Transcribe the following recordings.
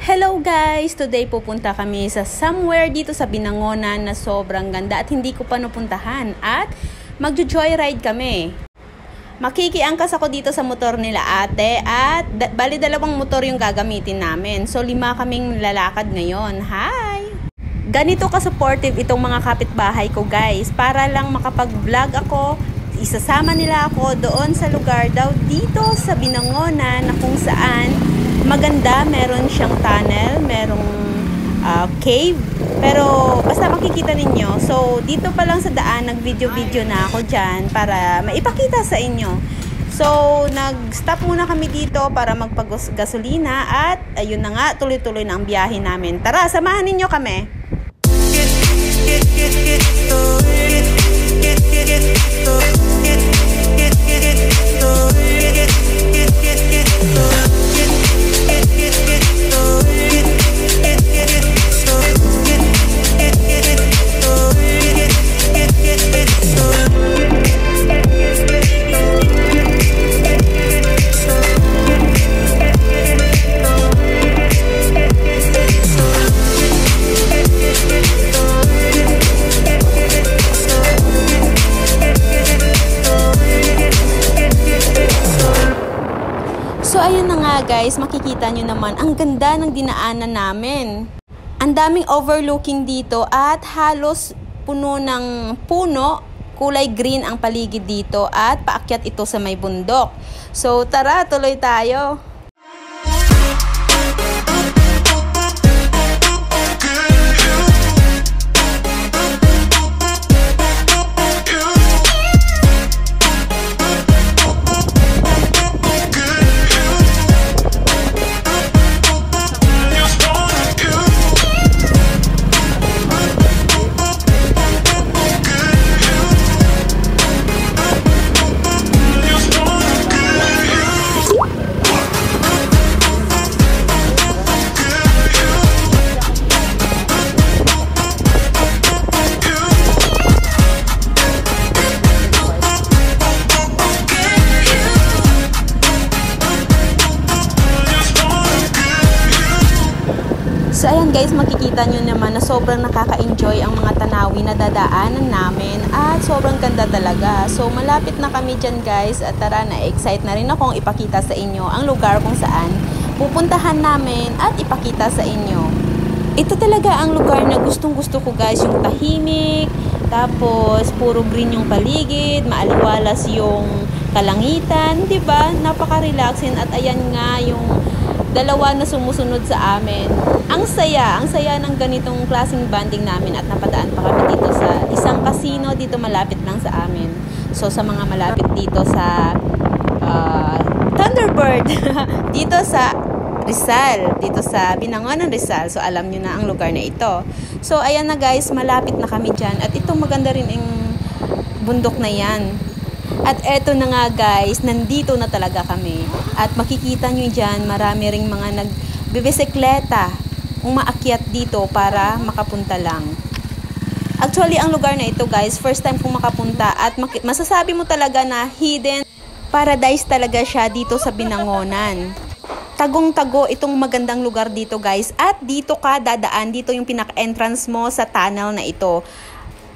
Hello guys! Today pupunta kami sa somewhere dito sa Binangonan na sobrang ganda at hindi ko pa napuntahan at magjo-joyride kami. Makikiangkas ako dito sa motor nila ate at bali dalawang motor yung gagamitin namin. So 5 kaming lalakad ngayon. Hi! Ganito ka-supportive itong mga kapitbahay ko guys. Para lang makapag-vlog ako, isasama nila ako doon sa lugar daw dito sa Binangonan na kung saan maganda, meron siyang tunnel, merong cave, pero basta makikita ninyo. So, dito pa lang sa daan, nag-video-video na ako dyan para maipakita sa inyo. So, nag-stop muna kami dito para magpag-gasolina at ayun na nga, tuloy-tuloy na ang biyahe namin. Tara, samahan ninyo kami! So ayun na nga guys, makikita nyo naman ang ganda ng dinaanan namin. Ang daming overlooking dito at halos puno ng puno, kulay green ang paligid dito at paakyat ito sa may bundok. So tara, tuloy tayo. So ayan guys, makikita nyo naman na sobrang nakaka-enjoy ang mga tanawin na dadaanan namin at sobrang ganda talaga. So malapit na kami dyan guys at tara, na-excite na rin akong ipakita sa inyo ang lugar kung saan pupuntahan namin at ipakita sa inyo. Ito talaga ang lugar na gustong gusto ko guys, yung tahimik, tapos puro green yung paligid, maaliwalas yung kalangitan, diba? Napaka-relaxing at ayan nga yung dalawa na sumusunod sa amin. Ang saya ng ganitong klaseng banding namin at napadaan pa kami dito sa isang casino dito malapit lang sa amin. So sa mga malapit dito sa Thunderbird, dito sa Rizal, dito sa Binangonan, Rizal. So alam nyo na ang lugar na ito. So ayan na guys, malapit na kami dyan at ito maganda rin ang bundok na yan. At eto na nga guys, nandito na talaga kami. At makikita nyo dyan, marami ring mga nagbibisikleta umaakyat dito para makapunta lang. Actually, ang lugar na ito guys, first time kong makapunta at masasabi mo talaga na hidden paradise talaga siya dito sa Binangonan. Tagong-tago itong magandang lugar dito guys at dito ka dadaan, dito yung pinaka-entrance mo sa tunnel na ito.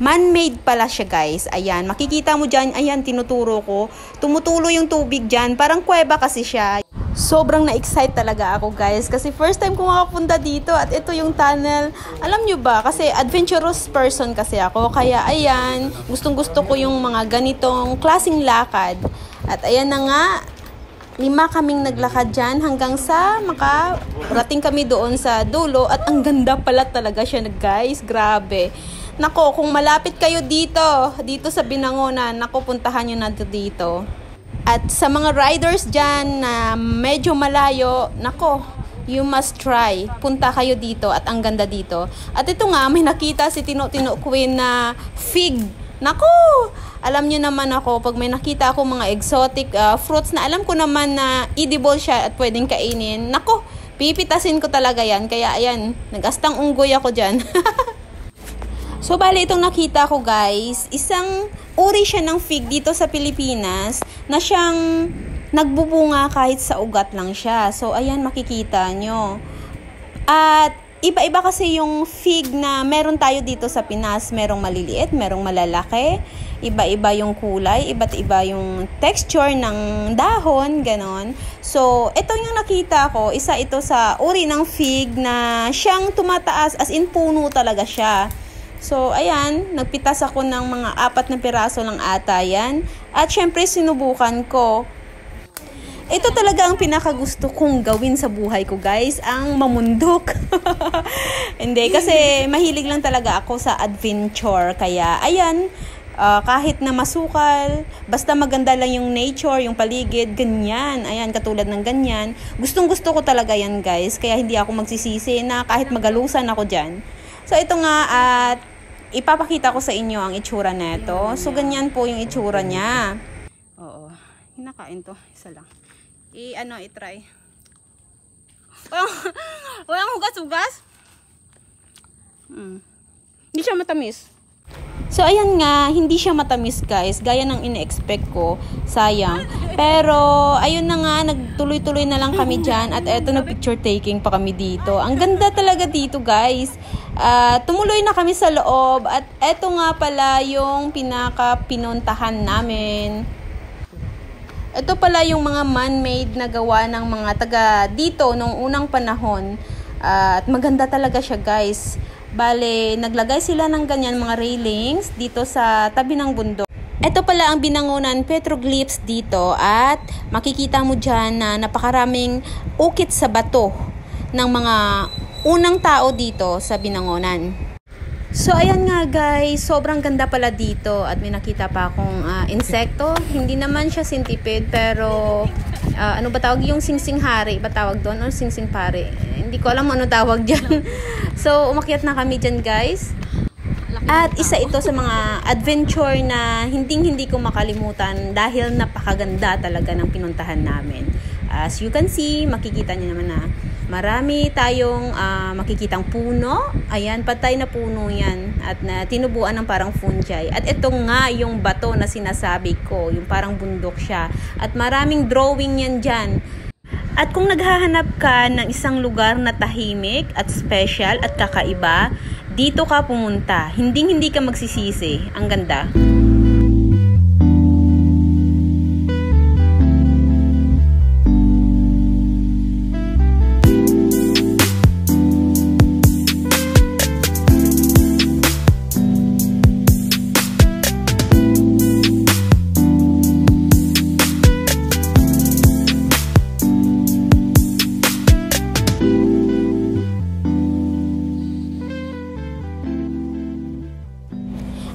Man-made pala siya guys. Ayan, makikita mo dyan, ayan, tinuturo ko. Tumutulo yung tubig dyan. Parang kuweba kasi siya. Sobrang na-excite talaga ako guys. Kasi first time ko makapunta dito at ito yung tunnel. Alam nyo ba, kasi adventurous person kasi ako. Kaya ayan, gustong-gusto ko yung mga ganitong klaseng lakad. At ayan na nga, 5 kaming naglakad dyan hanggang sa makarating kami doon sa dulo. At ang ganda pala talaga siya guys. Grabe. Nako, kung malapit kayo dito sa Binangonan, nako, puntahan nyo na dito. At sa mga riders dyan na medyo malayo, nako, you must try. Punta kayo dito at ang ganda dito. At ito nga, may nakita si Tino Queen na fig. Nako, alam nyo naman ako, pag may nakita ako mga exotic fruits na alam ko naman na edible siya at pwedeng kainin, nako, pipitasin ko talaga yan. Kaya ayan, nag-astang unggoy ako dyan. So, bali itong nakita ko guys, isang uri siya ng fig dito sa Pilipinas na siyang nagbubunga kahit sa ugat lang siya. So, ayan makikita nyo. At iba-iba kasi yung fig na meron tayo dito sa Pinas. Merong maliliit, merong malalaki. Iba-iba yung kulay, iba't iba yung texture ng dahon, ganon. So, ito yung nakita ko, isa ito sa uri ng fig na siyang tumataas, as in puno talaga siya. So, ayan, nagpitas ako ng mga 4 na piraso lang ata yan. At syempre, sinubukan ko. Ito talaga ang pinakagusto kong gawin sa buhay ko, guys, ang mamundok. Hindi, kasi mahilig lang talaga ako sa adventure. Kaya, ayan, kahit na masukal, basta maganda lang yung nature, yung paligid, ganyan. Ayan, katulad ng ganyan. Gustong-gusto ko talaga yan, guys. Kaya hindi ako magsisisi na kahit magalusan ako dyan. So, ito nga, at ipapakita ko sa inyo ang itsura neto. So, ganyan po yung itsura niya. Oo, hinakain to. Isa lang. I-try. Walang hugas-hugas. Hindi siya matamis. So, ayan nga, hindi siya matamis, guys. Gaya ng ine-expect ko. Sayang. Pero, ayun na nga, nagtuloy-tuloy na lang kami dyan. At eto, nag-picture taking pa kami dito. Ang ganda talaga dito, guys. Tumuloy na kami sa loob. At eto nga pala yung pinaka-pinuntahan namin. Ito pala yung mga man-made na gawa ng mga taga dito nung unang panahon. At maganda talaga siya, guys. Bale, naglagay sila ng ganyan mga railings dito sa tabi ng bundok. Ito pala ang Binangonan petroglyphs dito at makikita mo dyan na napakaraming ukit sa bato ng mga unang tao dito sa Binangonan. So, ayan nga, guys, sobrang ganda pala dito at may nakita pa akong insekto. Hindi naman siya centipede, pero ano ba tawag yung singsing-hari? Ba tawag doon? O singsing-pare? Hindi ko alam ano tawag dyan. So, umakyat na kami dyan, guys. At isa ito sa mga adventure na hindi ko makalimutan dahil napakaganda talaga ng pinuntahan namin. As you can see, makikita niyo naman na marami tayong makikitang puno. Ayan, patay na puno yan. At na tinubuan ng parang fungi. At ito nga yung bato na sinasabi ko. Yung parang bundok siya. At maraming drawing yan dyan. At kung naghahanap ka ng isang lugar na tahimik at special at kakaiba, dito ka pumunta. Hindi ka magsisisi. Ang ganda.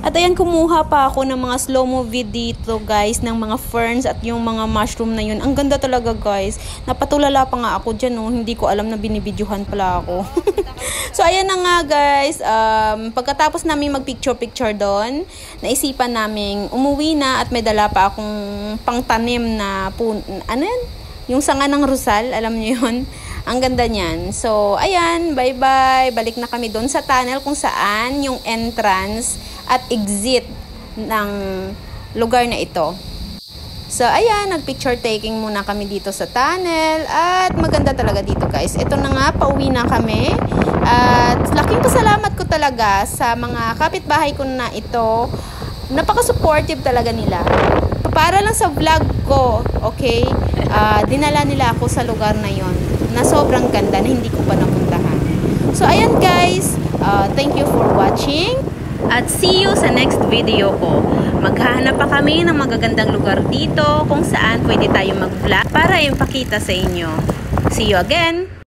At ayan, kumuha pa ako ng mga slow-mo dito, guys, ng mga ferns at yung mga mushroom na yun. Ang ganda talaga, guys. Napatulala pa nga ako dyan, no? Hindi ko alam na binibidyohan pala ako. So, ayan na nga, guys. Pagkatapos namin mag-picture-picture doon, naisipan namin umuwi na at may dala pa akong pangtanim na ano yan? Yung sanga ng Rosal, alam niyo yun? Ang ganda niyan. So, ayan, bye-bye. Balik na kami doon sa tunnel kung saan yung entrance at exit ng lugar na ito. So, ayan, nag-picture taking muna kami dito sa tunnel at maganda talaga dito, guys. Ito na nga, pauwi na kami. At laking pasalamat ko talaga sa mga kapitbahay ko na ito. Napaka-supportive talaga nila. Para lang sa vlog ko, okay, dinala nila ako sa lugar na yon na sobrang ganda na hindi ko pa napuntahan. So, ayan, guys, thank you for watching. At see you sa next video ko. Maghahanap pa kami ng magagandang lugar dito kung saan pwede tayo mag-vlog para ipakita sa inyo. See you again!